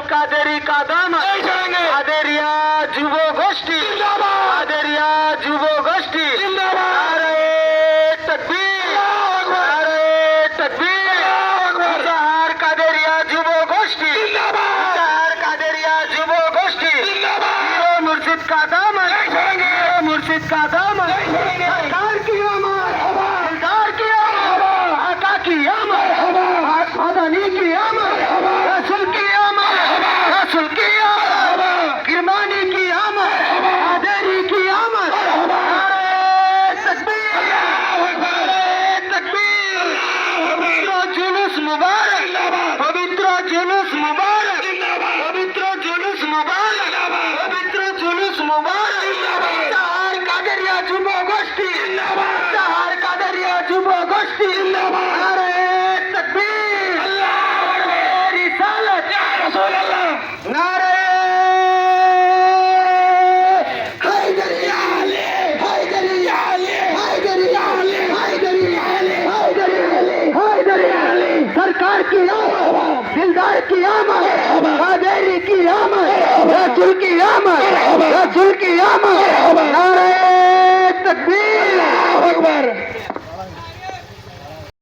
কাদেরি কাদাম কাদেরিয়া যুব গোষ্ঠী কাদেরিয়া যুব গোষ্ঠী নারে তাকবীর নারে তাকবীর চার কাদেরিয়া যুব গোষ্ঠী চার কাদেরিয়া যুব গোষ্ঠী পীর মুর্শিদ কাদাম মুর্শিদ কাদাম সরকার কি আমার দিলদার কি আমার আকা কি আমার মাদানি কি আমার রাসূল কি আমার রাসূল কি আমার কিরমানি কি আমার কাদেরি কি আমার নারে তাকবীর নারে তাকবীর পবিত্র জুলুস মুবারক পবিত্র জুলুস মুবারক পবিত্র জুলুস মুবারক পবিত্র জুলুস মুবারক চার কাদেরিয়া যুব গোষ্ঠী চার কাদেরিয়া যুব গোষ্ঠী নারে তাকবীর রিসালাত রাসূলুল্লাহ নারে হায়দারিয়া আলী হায়দারিয়া আলী হায়দারিয়া আলী হায়দারিয়া আলী হায়দারিয়া আলী सरकार की आमद दिलदार की आमद कादेरी की आमद रसूल की आमद रसूल की आमद